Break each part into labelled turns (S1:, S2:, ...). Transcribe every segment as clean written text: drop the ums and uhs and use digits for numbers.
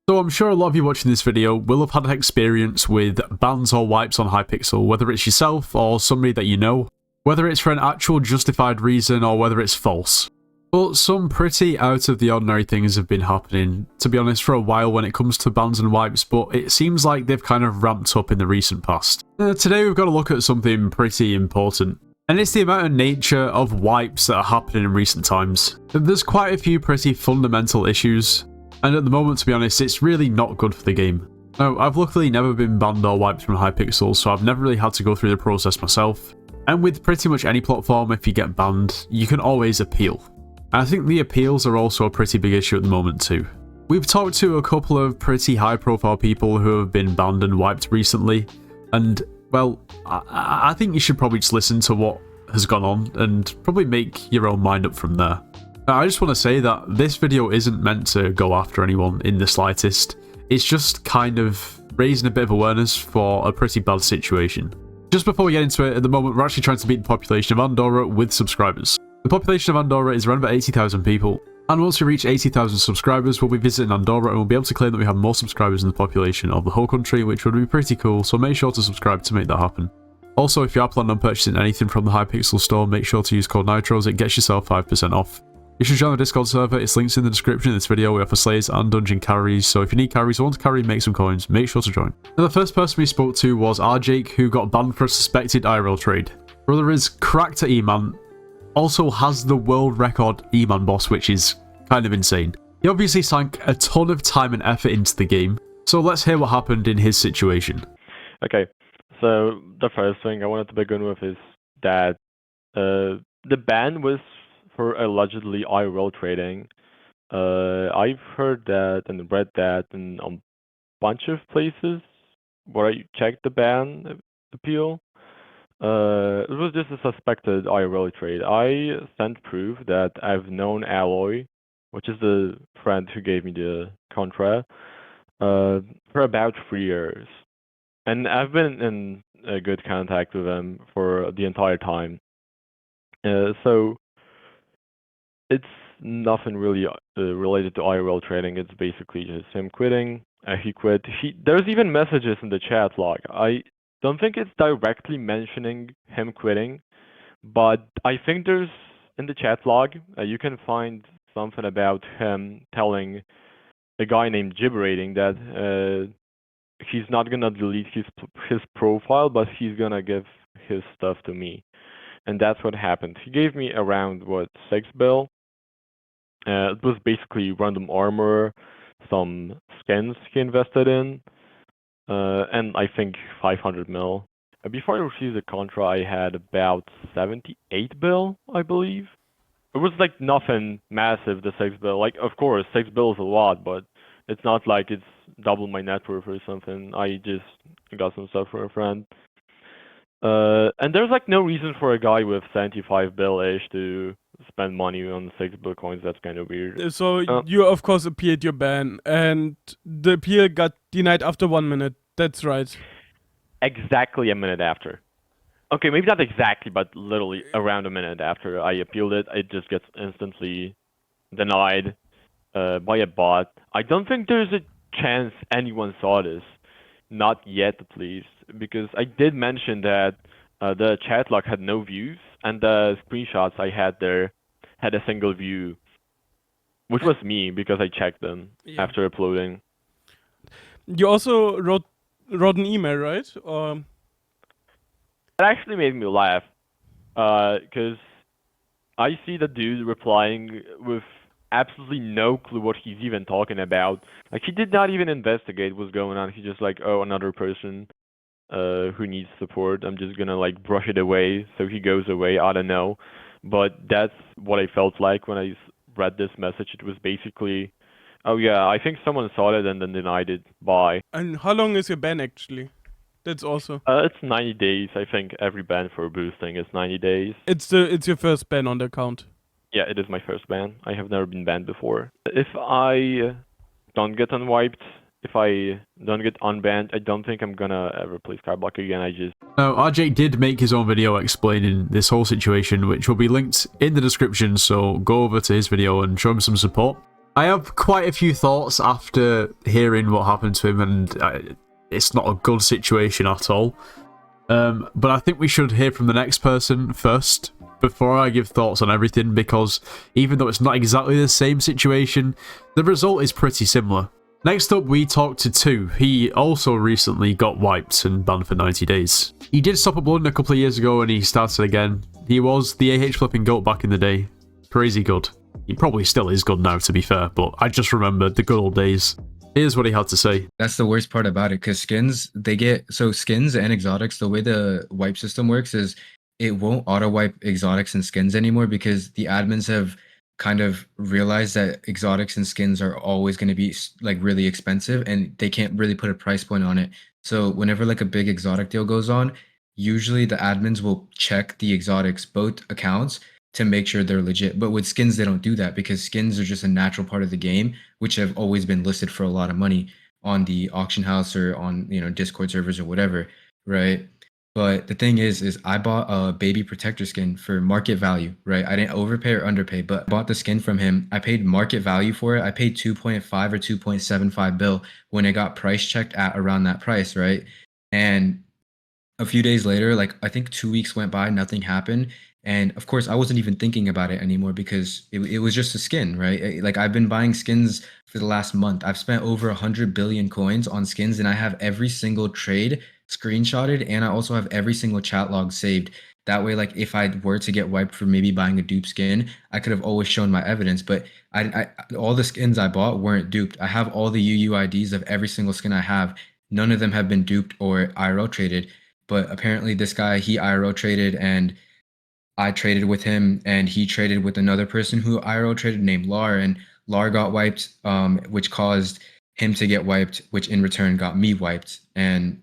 S1: So I'm sure a lot of you watching this video will have had an experience with bans or wipes on Hypixel, whether it's yourself or somebody that you know, whether it's for an actual justified reason or whether it's false. But some pretty out of the ordinary things have been happening, to be honest, for a while when it comes to bans and wipes, but it seems like they've kind of ramped up in the recent past. Today we've got to look at something pretty important, and it's the amount and nature of wipes that are happening in recent times. There's quite a few pretty fundamental issues, and at the moment, to be honest, it's really not good for the game. Now, I've luckily never been banned or wiped from Hypixel, so I've never really had to go through the process myself. And with pretty much any platform, if you get banned, you can always appeal. And I think the appeals are also a pretty big issue at the moment too. We've talked to a couple of pretty high profile people who have been banned and wiped recently, and well, I think you should probably just listen to what has gone on and probably make your own mind up from there. Now, I just want to say that this video isn't meant to go after anyone in the slightest. It's just kind of raising a bit of awareness for a pretty bad situation. Just before we get into it, at the moment we're actually trying to beat the population of Andorra with subscribers. The population of Andorra is around about 80,000 people, and once we reach 80,000 subscribers we'll be visiting Andorra and we'll be able to claim that we have more subscribers than the population of the whole country, which would be pretty cool, so make sure to subscribe to make that happen. Also, if you are planning on purchasing anything from the Hypixel store, make sure to use code NITROS, it gets yourself 5% off. You should join the Discord server, its links in the description of this video. We offer slayers and dungeon carries, so if you need carries or want to carry and make some coins, make sure to join. Now, the first person we spoke to was RJake, who got banned for a suspected IRL trade. Brother is cracked at E-Man, also has the world record E-Man boss, which is kind of insane. He obviously sank a ton of time and effort into the game, so let's hear what happened in his situation.
S2: Okay, so the first thing I wanted to begin with is that the ban was for allegedly IRL trading. I've heard that and read that in a bunch of places where I checked the ban appeal. It was just a suspected IRL trade. I sent proof that I've known Alloy, which is the friend who gave me the contra, for about 3 years. And I've been in a good contact with him for the entire time. So it's nothing really related to IRL trading. It's basically just him quitting. He quit. There's even messages in the chat log. I don't think it's directly mentioning him quitting, but I think there's in the chat log you can find something about him telling a guy named Gibberating that he's not gonna delete his profile, but he's gonna give his stuff to me, and that's what happened. He gave me around 6 bill. It was basically random armor, some skins he invested in, and I think 500 mil. Before I received the contra, I had about 78 bill, I believe. It was like nothing massive, the 6 bill. Like, of course, 6 bill is a lot, but it's not like it's double my net worth or something. I just got some stuff from a friend. And there's like no reason for a guy with 75 bill-ish to spend money on 6 Bitcoins. That's kind of weird.
S3: So you of course appealed your ban, and the appeal got denied after 1 minute. That's right.
S2: Exactly a minute after. Okay, maybe not exactly, but literally around a minute after I appealed it, it just gets instantly denied by a bot. I don't think there's a chance anyone saw this. Not yet, at least, because I did mention that the chat log had no views, and the screenshots I had there had a single view, which was me because I checked them after uploading.
S3: You also wrote an email, right? Or
S2: it actually made me laugh, because I see the dude replying with absolutely no clue what he's even talking about. Like, he did not even investigate what's going on. He's just like, oh, another person who needs support. I'm just gonna like brush it away so he goes away. I don't know. But that's what I felt like when I read this message. It was basically, oh yeah, I think someone saw it and then denied it. Bye.
S3: And how long is your ban actually? That's also.
S2: It's 90 days. I think every ban for boosting is 90 days.
S3: It's your first ban on the account.
S2: Yeah, it is my first ban. I have never been banned before. If I don't get unwiped, if I don't get unbanned, I don't think I'm gonna ever play Skyblock again.
S1: Now, RJ did make his own video explaining this whole situation, which will be linked in the description, so go over to his video and show him some support. I have quite a few thoughts after hearing what happened to him, and it's not a good situation at all. But I think we should hear from the next person first before I give thoughts on everything, because even though it's not exactly the same situation, the result is pretty similar. Next up, we talked to Tu. He also recently got wiped and banned for 90 days. He did stop uploading a couple of years ago and he started again. He was the AH flipping GOAT back in the day. Crazy good. He probably still is good now, to be fair, but I just remembered the good old days. Here's what he had to say.
S4: That's the worst part about it, because skins, skins and exotics, the way the wipe system works is it won't auto wipe exotics and skins anymore, because the admins have kind of realized that exotics and skins are always going to be like really expensive and they can't really put a price point on it. So whenever like a big exotic deal goes on, usually the admins will check the exotics, both accounts, to make sure they're legit. But with skins, they don't do that, because skins are just a natural part of the game, which have always been listed for a lot of money on the auction house or on, you know, Discord servers or whatever, right? But the thing is I bought a baby protector skin for market value, right? I didn't overpay or underpay, but I bought the skin from him. I paid market value for it. I paid 2.5 or 2.75 bill when it got price checked at around that price, right? And a few days later, like I think 2 weeks went by, nothing happened. And of course, I wasn't even thinking about it anymore, because it was just a skin, right? Like I've been buying skins for the last month. I've spent over 100 billion coins on skins, and I have every single trade screenshotted, and I also have every single chat log saved. That way, like if I were to get wiped for maybe buying a dupe skin, I could have always shown my evidence. But I all the skins I bought weren't duped. I have all the UUIDs of every single skin I have. None of them have been duped or IRL traded. But apparently this guy, he IRL traded, and I traded with him, and he traded with another person who IRL traded named Lar, and Lar got wiped, which caused him to get wiped, which in return got me wiped. And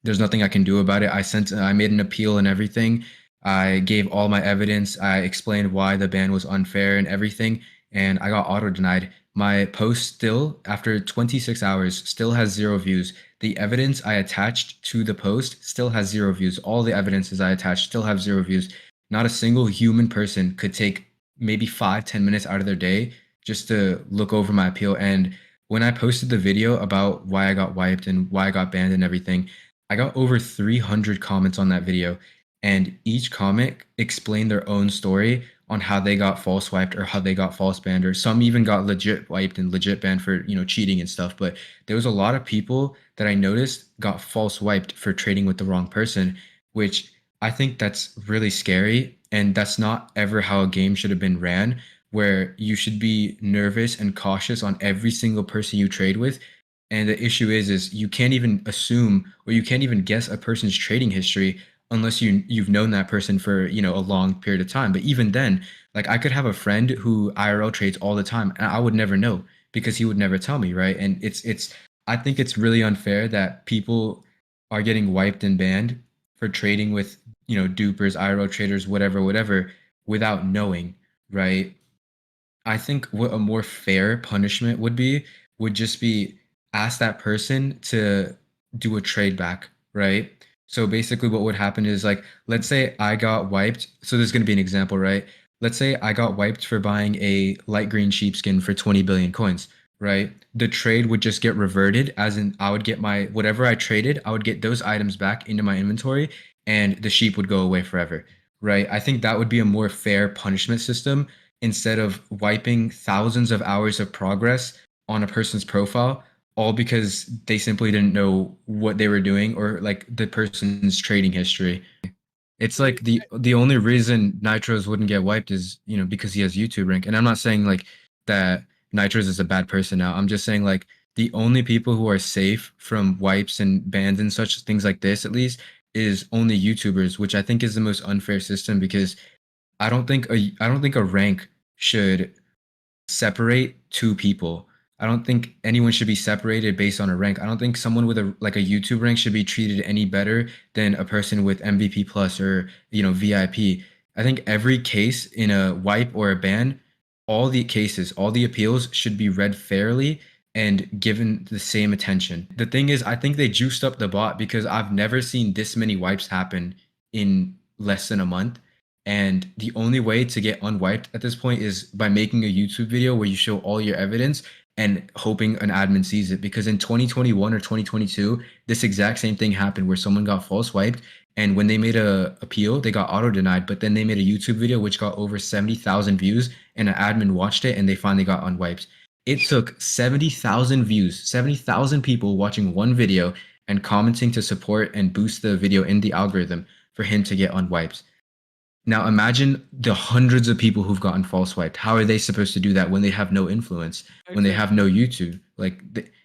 S4: there's nothing I can do about it. I made an appeal and everything. I gave all my evidence. I explained why the ban was unfair and everything, and I got auto denied. My post still, after 26 hours, still has 0 views. The evidence I attached to the post still has 0 views. All the evidences I attached still have 0 views. Not a single human person could take maybe 5-10 minutes out of their day just to look over my appeal. And when I posted the video about why I got wiped and why I got banned and everything, I got over 300 comments on that video, and each comment explained their own story on how they got false wiped or how they got false banned, or some even got legit wiped and legit banned for, you know, cheating and stuff. But there was a lot of people that I noticed got false wiped for trading with the wrong person, which I think that's really scary. And that's not ever how a game should have been ran, where you should be nervous and cautious on every single person you trade with. And the issue is you can't even assume or you can't even guess a person's trading history unless you've known that person for, you know, a long period of time. But even then, like I could have a friend who IRL trades all the time and I would never know because he would never tell me, right? And it's I think it's really unfair that people are getting wiped and banned for trading with, you know, dupers, IRL traders, whatever, without knowing, right? I think what a more fair punishment would just be ask that person to do a trade back, right? So basically what would happen is, like, let's say I got wiped. So there's going to be an example, right? Let's say I got wiped for buying a light green sheepskin for 20 billion coins, right? The trade would just get reverted, as in I would get my, whatever I traded, I would get those items back into my inventory and the sheep would go away forever, right? I think that would be a more fair punishment system instead of wiping thousands of hours of progress on a person's profile, all because they simply didn't know what they were doing or like the person's trading history. It's like the only reason Nitros wouldn't get wiped is, you know, because he has YouTube rank. And I'm not saying like that Nitros is a bad person now. I'm just saying like the only people who are safe from wipes and bans and such things like this, at least, is only YouTubers, which I think is the most unfair system, because I don't think a rank should separate two people. I don't think anyone should be separated based on a rank. I don't think someone with a YouTube rank should be treated any better than a person with MVP plus or, you know, VIP. I think every case in a wipe or a ban, all the cases, all the appeals should be read fairly and given the same attention. The thing is, I think they juiced up the bot because I've never seen this many wipes happen in less than a month. And the only way to get unwiped at this point is by making a YouTube video where you show all your evidence and hoping an admin sees it. Because in 2021 or 2022, this exact same thing happened where someone got false wiped. And when they made a appeal, they got auto denied. But then they made a YouTube video which got over 70,000 views, and an admin watched it and they finally got unwiped. It took 70,000 views, 70,000 people watching one video and commenting to support and boost the video in the algorithm for him to get unwiped. Now imagine the hundreds of people who've gotten false wiped. How are they supposed to do that when they have no influence, when they have no YouTube? Like,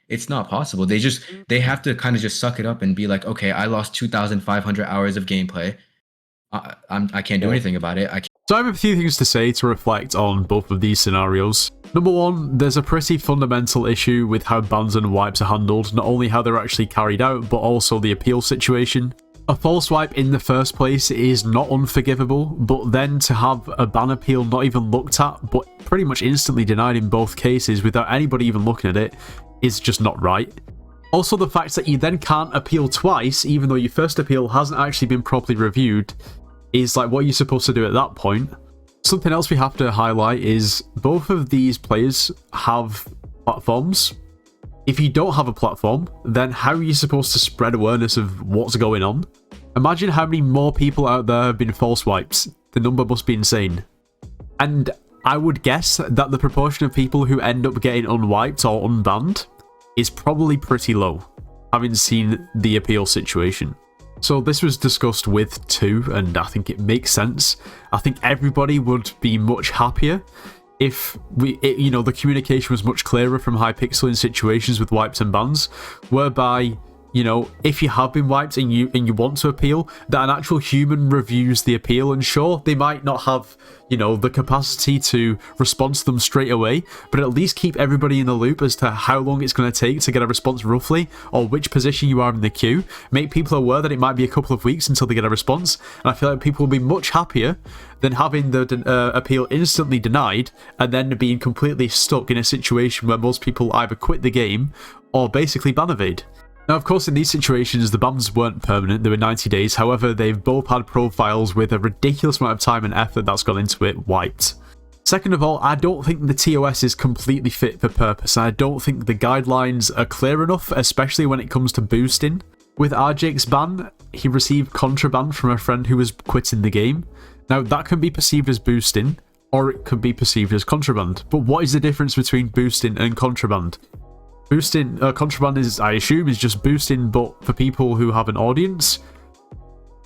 S4: it's not possible. They have to kind of just suck it up and be like, okay, I lost 2,500 hours of gameplay. I can't do anything about it.
S1: So I have a few things to say to reflect on both of these scenarios. Number one, there's a pretty fundamental issue with how bans and wipes are handled, not only how they're actually carried out, but also the appeal situation. A false wipe in the first place is not unforgivable, but then to have a ban appeal not even looked at, but pretty much instantly denied in both cases without anybody even looking at it, is just not right. Also, the fact that you then can't appeal twice, even though your first appeal hasn't actually been properly reviewed, is like, what are you supposed to do at that point? Something else we have to highlight is both of these players have platforms. If you don't have a platform, then how are you supposed to spread awareness of what's going on? Imagine how many more people out there have been false wipes. The number must be insane. And I would guess that the proportion of people who end up getting unwiped or unbanned is probably pretty low, having seen the appeal situation. So this was discussed with 2, and I think it makes sense. I think everybody would be much happier if the communication was much clearer from Hypixel in situations with wipes and bans, whereby, if you have been wiped and you want to appeal, that an actual human reviews the appeal. And sure, they might not have, the capacity to respond to them straight away, but at least keep everybody in the loop as to how long it's going to take to get a response roughly, or which position you are in the queue. Make people aware that it might be a couple of weeks until they get a response, and I feel like people will be much happier than having the appeal instantly denied and then being completely stuck in a situation where most people either quit the game or basically ban evade. Now, of course, in these situations, the bans weren't permanent, they were 90 days. However, they've both had profiles with a ridiculous amount of time and effort that's gone into it wiped. Second of all, I don't think the TOS is completely fit for purpose. I don't think the guidelines are clear enough, especially when it comes to boosting. With RJ's ban, he received contraband from a friend who was quitting the game. Now, that can be perceived as boosting, or it could be perceived as contraband. But what is the difference between boosting and contraband? Boosting, contraband is, I assume, is just boosting, but for people who have an audience.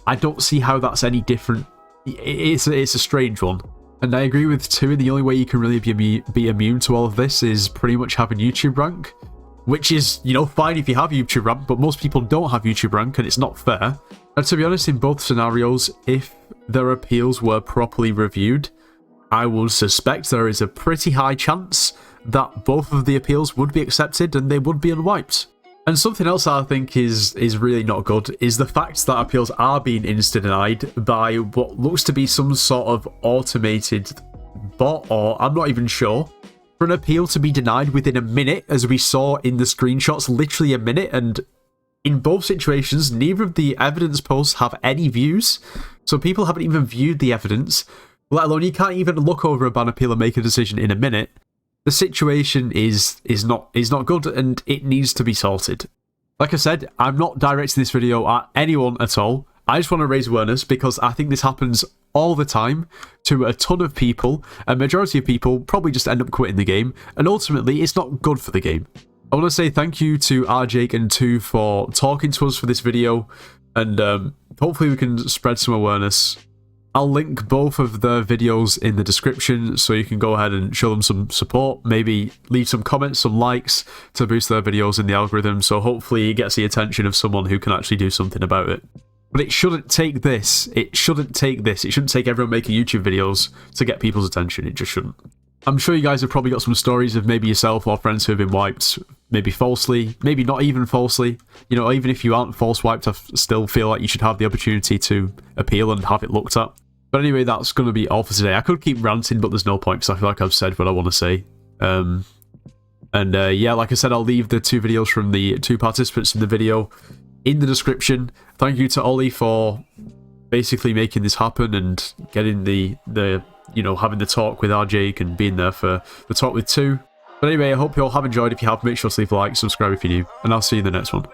S1: I don't see how that's any different. It's a strange one. And I agree with 2, the only way you can really be immune to all of this is pretty much having YouTube rank. Which is, fine if you have YouTube rank, but most people don't have YouTube rank, and it's not fair. And to be honest, in both scenarios, if their appeals were properly reviewed, I would suspect there is a pretty high chance that both of the appeals would be accepted and they would be unwiped. And something else I think is really not good is the fact that appeals are being insta-denied by what looks to be some sort of automated bot, or I'm not even sure. For an appeal to be denied within a minute, as we saw in the screenshots, literally a minute, and in both situations, neither of the evidence posts have any views, so people haven't even viewed the evidence, let alone you can't even look over a ban appeal and make a decision in a minute. The situation is not good, and it needs to be sorted. Like I said, I'm not directing this video at anyone at all. I just want to raise awareness because I think this happens all the time to a ton of people. A majority of people probably just end up quitting the game, and ultimately it's not good for the game. I want to say thank you to RJ and 2 for talking to us for this video, and hopefully we can spread some awareness. I'll link both of their videos in the description so you can go ahead and show them some support, maybe leave some comments, some likes to boost their videos in the algorithm, so hopefully it gets the attention of someone who can actually do something about it. But it shouldn't take this. It shouldn't take everyone making YouTube videos to get people's attention. It just shouldn't. I'm sure you guys have probably got some stories of maybe yourself or friends who have been wiped, maybe falsely, maybe not even falsely. Even if you aren't false wiped, I still feel like you should have the opportunity to appeal and have it looked at. But anyway, that's going to be all for today. I could keep ranting, but there's no point because I feel like I've said what I want to say. Yeah, like I said, I'll leave the 2 videos from the 2 participants in the video in the description. Thank you to Ollie for basically making this happen and getting the you know, having the talk with RJ and being there for the talk with 2. But anyway, I hope you all have enjoyed. If you have, make sure to leave a like, subscribe if you're new, and I'll see you in the next one.